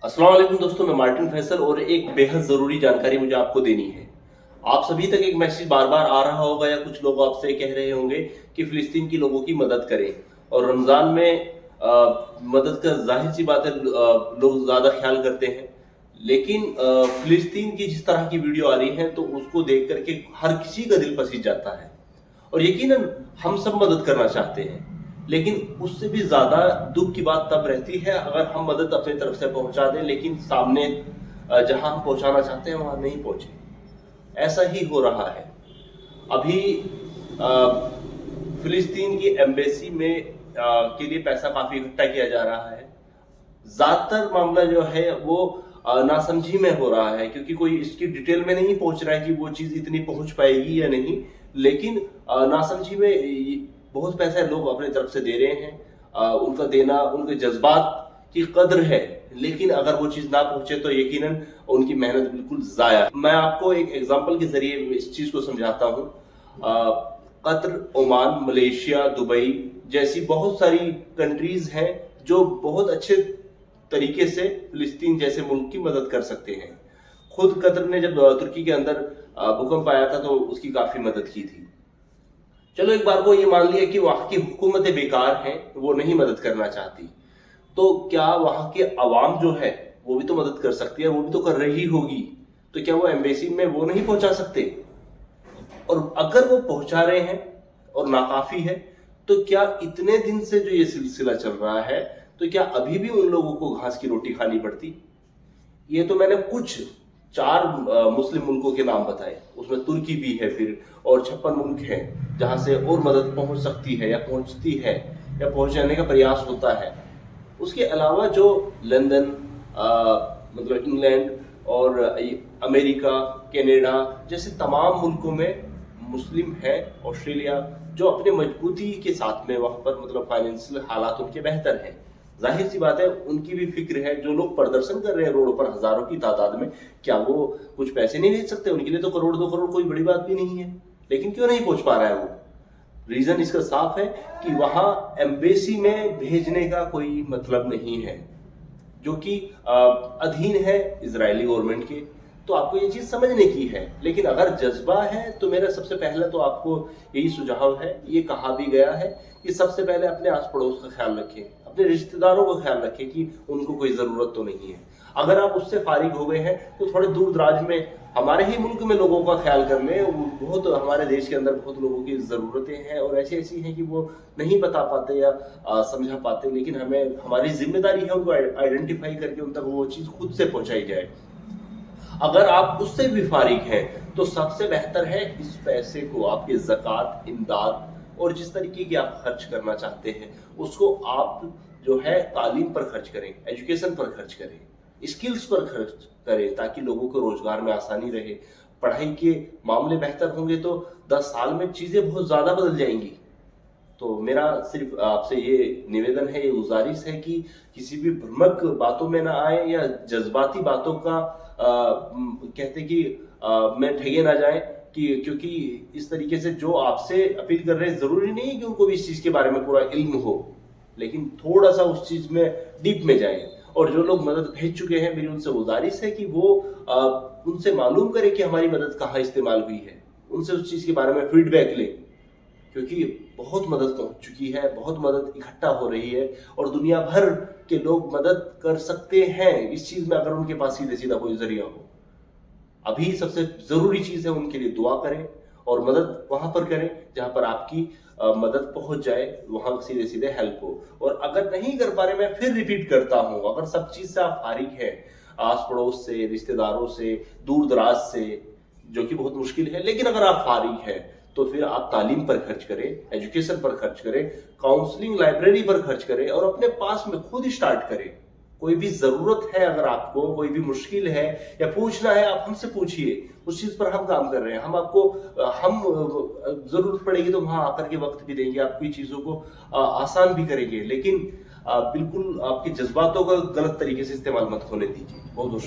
अस्सलाम वालेकुम दोस्तों, मैं मार्टिन फैसल और एक बेहद ज़रूरी जानकारी मुझे आपको देनी है। आप सभी तक एक मैसेज बार-बार आ रहा होगा या कुछ लोग आपसे कह रहे होंगे कि फ़िलिस्तीन के लोगों की मदद करें और रमज़ान में मदद का ज़ाहिर-सी बात है लोग ज़्यादा ख़्याल करते हैं। लेकिन फ़िलिस्तीन की जिस तरह की वीडियो आ रही है तो उसको देख कर के हर किसी का दिल पसीज जाता है और यकीनन हम सब मदद करना चाहते हैं। लेकिन उससे भी ज़्यादा दुख की बात तब रहती है अगर हम मदद अपनी तरफ से पहुंचा दें लेकिन सामने जहां हम पहुंचाना चाहते हैं वहां नहीं पहुंचे। ऐसा ही हो रहा है। अभी फिलिस्तीन की एम्बेसी में के लिए पैसा काफी इकट्ठा किया जा रहा है। ज्यादातर मामला जो है वो नासमझी में हो रहा है क्योंकि कोई इसकी डिटेल में नहीं पहुंच रहा है कि वो चीज इतनी पहुंच पाएगी या नहीं। लेकिन नासमझी में बहुत पैसा लोग अपनी तरफ से दे रहे हैं। उनका देना उनके जज्बात की कद्र है, लेकिन अगर वो चीज ना पहुंचे तो यकीनन उनकी मेहनत बिल्कुल जाया। मैं आपको एक एग्जांपल के जरिए इस चीज को समझाता हूँ। कतर, ओमान, मलेशिया, दुबई जैसी बहुत सारी कंट्रीज हैं जो बहुत अच्छे तरीके से फिलिस्तीन जैसे मुल्क की मदद कर सकते हैं। खुद कतर ने जब तुर्की के अंदर भूकंप आया था तो उसकी काफी मदद की थी। चलो एक बार को ये मान लिया कि वहां की हुकूमतें बेकार हैं, वो नहीं मदद करना चाहती, तो क्या वहां के अवाम जो है वो भी तो मदद कर सकती है, वो भी तो कर रही होगी। तो क्या वो एम्बेसी में वो नहीं पहुंचा सकते? और अगर वो पहुंचा रहे हैं और नाकाफी है तो क्या इतने दिन से जो ये सिलसिला चल रहा है तो क्या अभी भी उन लोगों को घास की रोटी खानी पड़ती? ये तो मैंने कुछ 4 मुस्लिम मुल्कों के नाम बताए, उसमें तुर्की भी है फिर और 56 मुल्क हैं जहां से और मदद पहुंच सकती है या पहुंचती है या पहुंचाने का प्रयास होता है। उसके अलावा जो लंदन, मतलब इंग्लैंड और अमेरिका, कनाडा जैसे तमाम मुल्कों में मुस्लिम है, ऑस्ट्रेलिया, जो अपने मजबूती के साथ में वहां पर मतलब फाइनेंशियल हालात उनके बेहतर हैं। जाहिर सी बात है उनकी भी फिक्र है। जो लोग प्रदर्शन कर रहे हैं रोडों पर हजारों की तादाद में, क्या वो कुछ पैसे नहीं भेज सकते? उनके लिए तो करोड़ 2 करोड़ कोई बड़ी बात भी नहीं है। लेकिन क्यों नहीं पहुंच पा रहा है वो? रीजन इसका साफ है कि वहां एम्बेसी में भेजने का कोई मतलब नहीं है, जो कि अधीन है इजरायली गवर्नमेंट के। तो आपको ये चीज समझने की है। लेकिन अगर जज्बा है तो मेरा सबसे पहले तो आपको यही सुझाव है, ये कहा भी गया है कि सबसे पहले अपने आस पड़ोस का ख्याल रखें, अपने रिश्तेदारों का ख्याल रखें कि उनको कोई जरूरत तो नहीं है। अगर आप उससे फारिग हो गए हैं तो थोड़े दूर दराज में हमारे ही मुल्क में लोगों का ख्याल कर लें। बहुत हमारे देश के अंदर बहुत लोगों की जरूरतें हैं और ऐसी ऐसी हैं कि वो नहीं बता पाते या समझा पाते, लेकिन हमें हमारी जिम्मेदारी है उनको आइडेंटिफाई करके उन तक वो चीज खुद से पहुंचाई जाए। अगर आप उससे भी फारिग हैं तो सबसे बेहतर है इस पैसे को आपके ज़कात, इमदाद और जिस तरीके की आप खर्च करना चाहते हैं उसको आप जो है तालीम पर खर्च करें, एजुकेशन पर खर्च करें, स्किल्स पर खर्च करें, ताकि लोगों को रोजगार में आसानी रहे। पढ़ाई के मामले बेहतर होंगे तो 10 साल में चीजें बहुत ज्यादा बदल जाएंगी। तो मेरा सिर्फ आपसे ये निवेदन है, ये गुजारिश है कि किसी भी भ्रमक बातों में ना आए या जज्बाती बातों का कहते कि में ठगे ना जाए कि क्योंकि इस तरीके से जो आपसे अपील कर रहे हैं जरूरी नहीं है कि उनको भी इस चीज के बारे में पूरा इल्म हो, लेकिन थोड़ा सा उस चीज में डीप में जाए। और जो लोग मदद भेज चुके हैं मेरी उनसे गुजारिश है कि वो उनसे मालूम करें कि हमारी मदद कहाँ इस्तेमाल हुई है, उनसे उस चीज के बारे में फीडबैक लें, क्योंकि बहुत मदद पहुंच चुकी है, बहुत मदद इकट्ठा हो रही है और दुनिया भर के लोग मदद कर सकते हैं इस चीज में अगर उनके पास सीधे सीधा कोई जरिया हो। अभी सबसे जरूरी चीज है उनके लिए दुआ करें और मदद वहां पर करें जहां पर आपकी मदद पहुंच जाए, वहां सीधे सीधे हेल्प हो। और अगर नहीं कर पा रहे, मैं फिर रिपीट करता हूं, अगर सब चीज से आप फारिग है, आस पड़ोस से, रिश्तेदारों से, दूर दराज से, जो कि बहुत मुश्किल है, लेकिन अगर आप फारिग है तो फिर आप तालीम पर खर्च करें, एजुकेशन पर खर्च करें, काउंसलिंग लाइब्रेरी पर खर्च करें और अपने पास में खुद स्टार्ट करें। कोई भी जरूरत है, अगर आपको कोई भी मुश्किल है या पूछना है, आप हमसे पूछिए। उस चीज पर हम काम कर रहे हैं। हम आपको हम जरूरत पड़ेगी तो वहां आकर के वक्त भी देंगे, आपकी चीजों को आसान भी करेंगे, लेकिन बिल्कुल आपके जज्बातों का गलत तरीके से इस्तेमाल मत होने दीजिए। बहुत बहुत